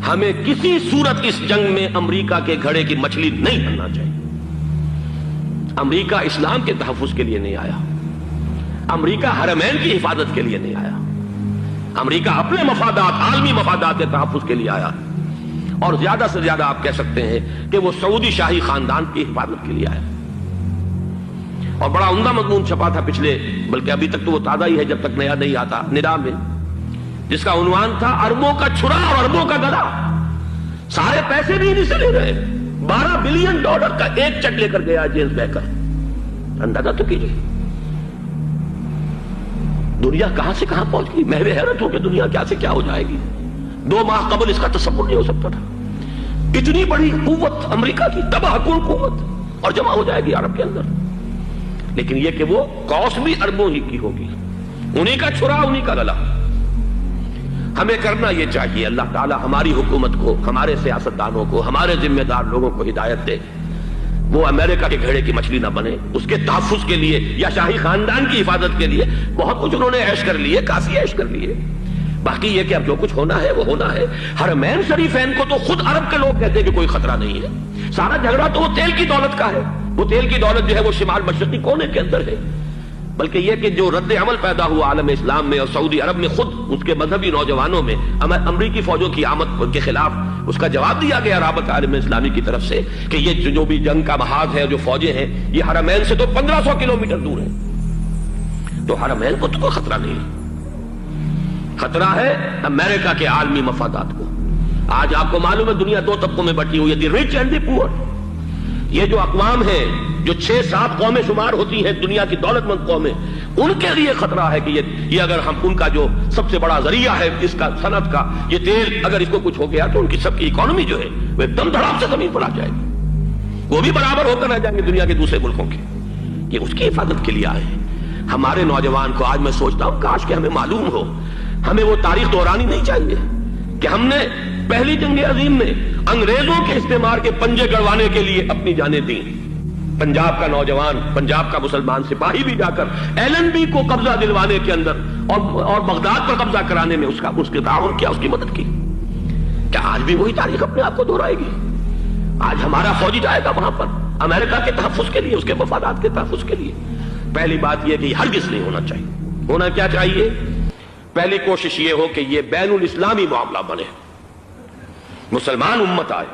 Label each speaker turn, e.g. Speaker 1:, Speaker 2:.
Speaker 1: ہمیں کسی صورت اس جنگ میں امریکہ کے گھڑے کی مچھلی نہیں بننا چاہیے۔ امریکہ اسلام کے تحفظ کے لیے نہیں آیا، امریکہ حرمین کی حفاظت کے لیے نہیں آیا، امریکہ اپنے مفادات، عالمی مفادات کے تحفظ کے لیے آیا، اور زیادہ سے زیادہ آپ کہہ سکتے ہیں کہ وہ سعودی شاہی خاندان کی حفاظت کے لیے آیا۔ اور بڑا عمدہ مضمون چھپا تھا پچھلے، بلکہ ابھی تک تو وہ تازہ ہی ہے جب تک نیا نہیں آتا، ندا میں، جس کا عنوان تھا اربوں کا چھرا اور اربوں کا گدا۔ سارے پیسے بھی انہیں سے لے رہے، $12 بلین کا ایک چیک لے کر گیا جیمز بیکر۔ اندازہ تو کیجیے دنیا کہاں سے کہاں پہنچ گئی۔ میں حیرت ہوں کہ دنیا کیا سے کیا ہو جائے گی۔ 2 ماہ قبل اس کا تصور نہیں ہو سکتا تھا۔ اتنی بڑی قوت امریکہ کی، تباہ کن قوت، اور جمع ہو جائے گی عرب کے اندر۔ لیکن یہ کہ وہ کاسٹ بھی اربوں ہی کی ہوگی، انہی کا چھرا انہی کا گلا۔ ہمیں کرنا یہ چاہیے، اللہ تعالی ہماری حکومت کو، ہمارے سیاستدانوں کو، ہمارے ذمہ دار لوگوں کو ہدایت دے، وہ امریکہ کے گھڑے کی مچھلی نہ بنے۔ اس کے تحفظ کے لیے یا شاہی خاندان کی حفاظت کے لیے بہت کچھ انہوں نے عیش کر لیے، کافی عیش کر لیے۔ باقی یہ کہ اب جو کچھ ہونا ہے وہ ہونا ہے۔ حرمین شریفین کو تو خود عرب کے لوگ کہتے ہیں کہ کوئی خطرہ نہیں ہے۔ سارا جھگڑا تو وہ تیل کی دولت کا ہے، وہ تیل کی دولت جو ہے وہ شمال مشرقی کونے کے اندر ہے۔ بلکہ یہ کہ جو رد عمل پیدا ہوا عالم اسلام میں اور سعودی عرب میں، خود اس کے مذہبی نوجوانوں میں امریکی فوجوں کی آمد کے خلاف اس کا جواب دیا گیا رابطہ عالم اسلامی کی طرف سے کہ یہ جو بھی جنگ کا محاذ ہے، جو فوجیں ہیں، یہ حرمین سے تو 1500 کلومیٹر دور ہے، تو حرمین کو تو کوئی خطرہ نہیں ہے۔ خطرہ ہے امریکہ کے عالمی مفادات کو۔ آج آپ کو معلوم ہے دنیا 2 طبقوں میں بٹی ہوئی ہے، دی رچ اینڈ دی پور۔ یہ جو اقوام ہیں، جو 6-7 قومیں شمار ہوتی ہیں دنیا کی دولت مند قومیں، ان کے لیے خطرہ ہے کہ یہ اگر ہم ان کا جو سب سے بڑا ذریعہ ہے اس کا صنعت کا، یہ تیل، اگر اس کو کچھ ہو گیا تو ان کی سب کی اکانومی جو ہے وہ ایک دم دھڑام سے زمین پر آ جائے گی، وہ بھی برابر ہو کر رہ جائیں گے دنیا کے دوسرے ملکوں کے۔ یہ اس کی حفاظت کے لیے آئے ہیں۔ ہمارے نوجوان کو آج میں سوچتا ہوں کاش کہ ہمیں معلوم ہو، ہمیں وہ تاریخ دہرانی نہیں چاہیے کہ ہم نے پہلی جنگ عظیم میں انگریزوں کے استعمار کے پنجے گڑوانے کے لیے اپنی جانیں دیں۔ پنجاب کا نوجوان، پنجاب کا مسلمان سپاہی بھی جا کر ایلن بی کو قبضہ دلوانے کے اندر اور بغداد پر قبضہ کرانے میں اس کے تعاون کیا، اس کی مدد کی۔ کیا آج بھی وہی تاریخ اپنے آپ کو دہرائے گی؟ آج ہمارا فوجی جائے گا وہاں پر امریکہ کے تحفظ کے لیے، اس کے مفادات کے تحفظ کے لیے۔ پہلی بات یہ کہ ہرگز نہیں ہونا چاہیے۔ ہونا کیا چاہیے؟ پہلی کوشش یہ ہو کہ یہ بین الاسلامی معاملہ بنے، مسلمان امت آئے،